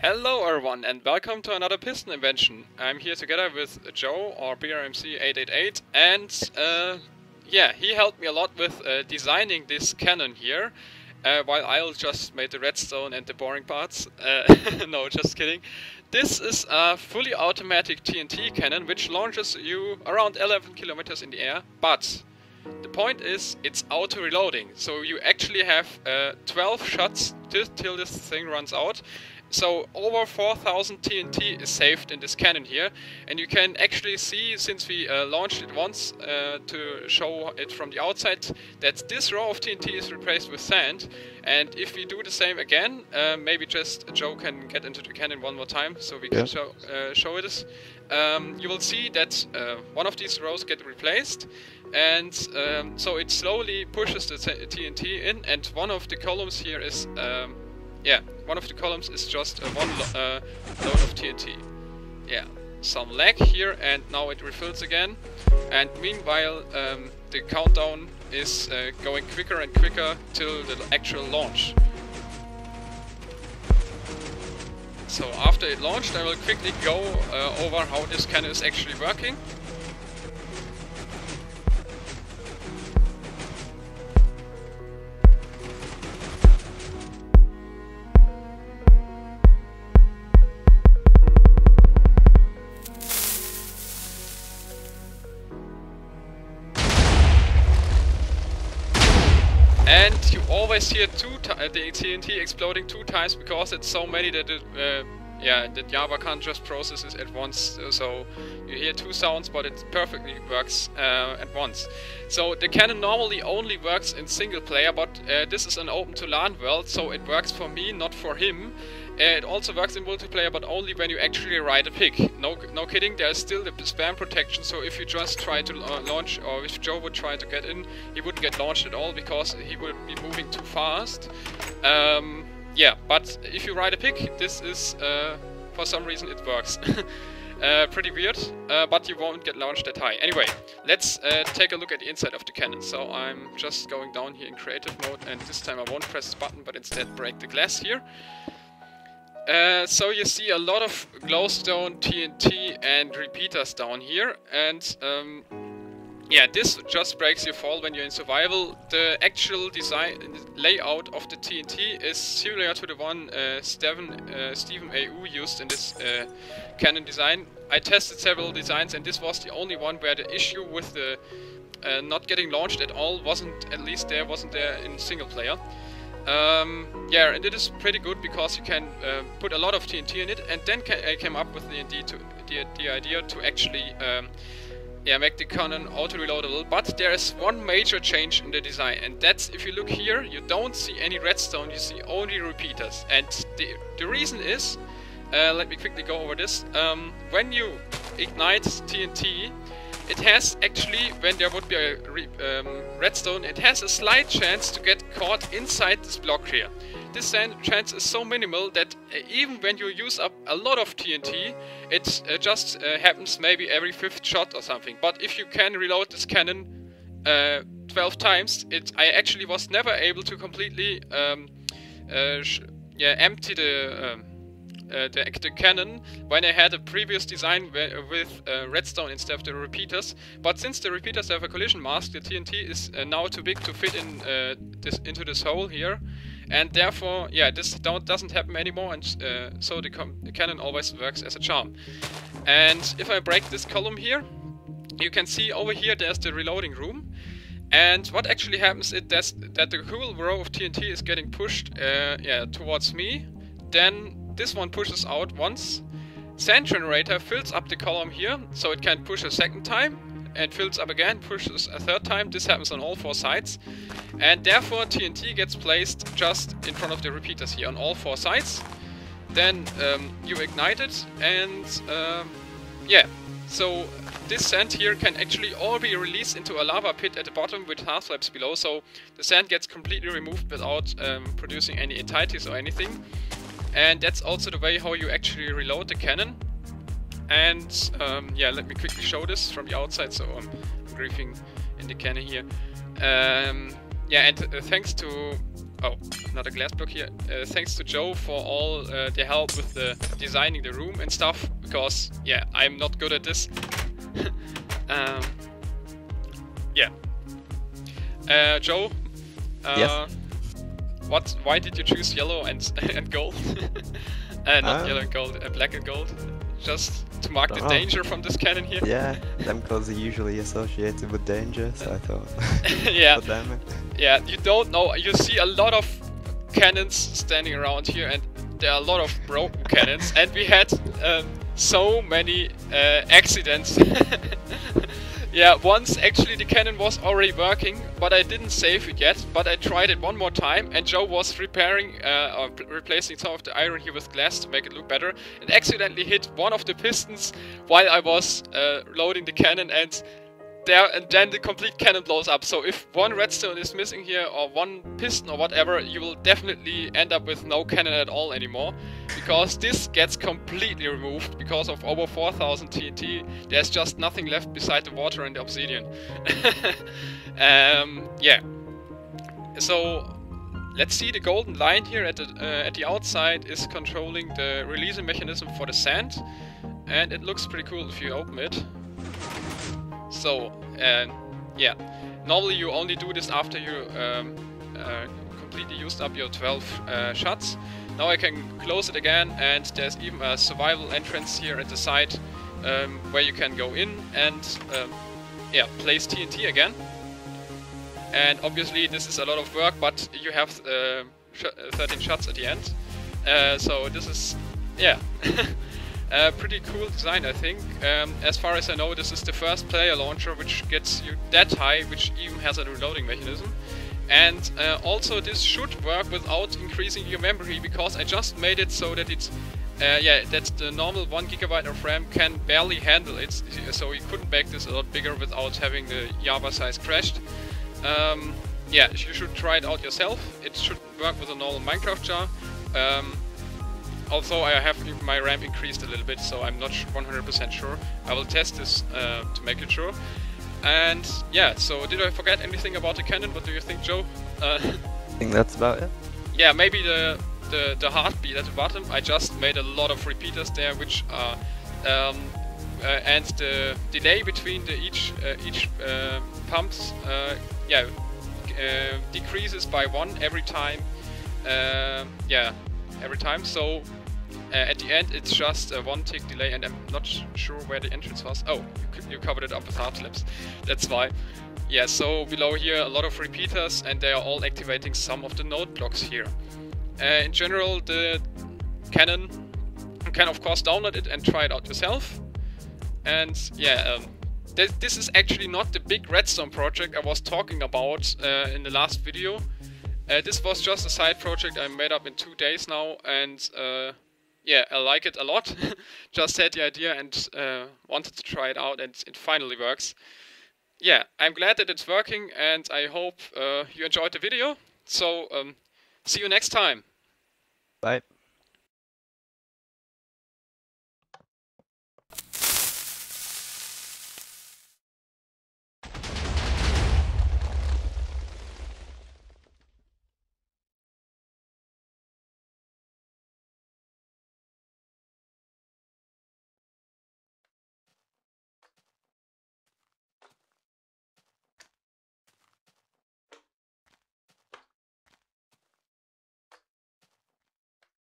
Hello everyone and welcome to another Piston Invention. I'm here together with Joe, or BRMC888, and yeah, he helped me a lot with designing this cannon here, while I'll just made the redstone and the boring parts. No, just kidding. This is a fully automatic TNT cannon which launches you around 11 kilometers in the air, but the point is it's auto-reloading, so you actually have 12 shots till this thing runs out. So over 4000 TNT is saved in this cannon here, and you can actually see, since we launched it once to show it from the outside, that this row of TNT is replaced with sand. And if we do the same again, maybe just Joe can get into the cannon one more time so we can show it. You will see that one of these rows get replaced, and so it slowly pushes the TNT in, and one of the columns here is one of the columns is just one load of TNT. Yeah, some lag here, and now it refills again. And meanwhile, the countdown is going quicker and quicker till the actual launch. So after it launched, I will quickly go over how this cannon is actually working. And you always hear the TNT exploding 2 times because it's so many that that Java can't just process it at once. So you hear 2 sounds, but it perfectly works at once. So the cannon normally only works in single player, but this is an open to LAN world, so it works for me, not for him. It also works in multiplayer, but only when you actually ride a pig. No kidding, there's still the spam protection, so if you just try to launch, or if Joe would try to get in, he wouldn't get launched at all because he would be moving too fast. Yeah, but if you ride a pig, this is, for some reason it works. Pretty weird, but you won't get launched that high. Anyway, let's take a look at the inside of the cannon. So I'm just going down here in creative mode, and this time I won't press this button, but instead break the glass here. So you see a lot of glowstone, TNT and repeaters down here, and yeah, this just breaks your fall when you're in survival. The actual design layout of the TNT is similar to the one Steven AU used in this cannon design. I tested several designs, and this was the only one where the issue with the not getting launched at all wasn't there in single player. Yeah, and it is pretty good because you can put a lot of TNT in it, and then I came up with the idea to actually make the cannon auto-reloadable. But there is one major change in the design, and that's, if you look here, you don't see any redstone, you see only repeaters. And the reason is, let me quickly go over this, when you ignite TNT, it has actually, when there would be a redstone, it has a slight chance to get caught inside this block here. This chance is so minimal that even when you use up a lot of TNT, it just happens maybe every 5th shot or something. But if you can reload this cannon 12 times, I actually was never able to completely empty the cannon when I had a previous design with redstone instead of the repeaters. But since the repeaters have a collision mask, the TNT is now too big to fit in into this hole here, and therefore, yeah, this doesn't happen anymore, and so the cannon always works as a charm. And if I break this column here, you can see over here there's the reloading room. And what actually happens is that the whole row of TNT is getting pushed towards me. Then this one pushes out once. Sand generator fills up the column here, so it can push a 2nd time, and fills up again, pushes a 3rd time. This happens on all 4 sides, and therefore TNT gets placed just in front of the repeaters here on all 4 sides. Then you ignite it, and yeah, so this sand here can actually all be released into a lava pit at the bottom with half-slabs below, so the sand gets completely removed without producing any entities or anything. And that's also the way how you actually reload the cannon. And yeah, let me quickly show this from the outside. So I'm griefing in the cannon here. Yeah, and thanks to Oh, another glass block here. Thanks to Joe for all the help with the designing the room and stuff, because yeah, I'm not good at this. Yeah. Joe. Yes. Why did you choose yellow and and gold? Not yellow and gold, black and gold. Just to mark the danger from this cannon here. Yeah, them colors are usually associated with danger, so I thought. Yeah. Damn. Yeah, you don't know. You see a lot of cannons standing around here, and there are a lot of broken cannons, and we had so many accidents. Yeah, once actually the cannon was already working, but I didn't save it yet. But I tried it one more time, and Joe was repairing or replacing some of the iron here with glass to make it look better, and accidentally hit one of the pistons while I was loading the cannon, and then the complete cannon blows up. So if one redstone is missing here, or one piston or whatever, you will definitely end up with no cannon at all anymore, because this gets completely removed because of over 4000 TNT. There's just nothing left beside the water and the obsidian. Yeah. So let's see, the golden line here at the outside is controlling the releasing mechanism for the sand, and it looks pretty cool if you open it. So, yeah, normally you only do this after you completely used up your 12 shots. Now I can close it again, and there's even a survival entrance here at the side where you can go in and yeah, place TNT again. And obviously this is a lot of work, but you have 13 shots at the end. So this is, yeah. Pretty cool design, I think. As far as I know, this is the first player launcher which gets you that high, which even has a reloading mechanism. And also this should work without increasing your memory, because I just made it so that it's yeah, that the normal 1 GB of RAM can barely handle it, so you couldn't make this a lot bigger without having the Java size crashed. Yeah, you should try it out yourself. It should work with a normal Minecraft jar. Also, I have my RAM increased a little bit, so I'm not 100% sure. I will test this to make it sure. And yeah, so did I forget anything about the cannon? What do you think, Joe? I think that's about it. Yeah, maybe the heartbeat at the bottom. I just made a lot of repeaters there, which are and the delay between each pumps, yeah, decreases by 1 every time. Yeah, every time. So at the end it's just a 1 tick delay, and I'm not sure where the entrance was. Oh, you covered it up with hard slips. That's why. Yeah, so below here a lot of repeaters, and they are all activating some of the node blocks here. In general, the cannon, you can of course download it and try it out yourself. And yeah, this is actually not the big redstone project I was talking about in the last video. This was just a side project I made up in 2 days now, and yeah, I like it a lot. Just had the idea and wanted to try it out, and it finally works. Yeah, I'm glad that it's working, and I hope you enjoyed the video. So, see you next time. Bye.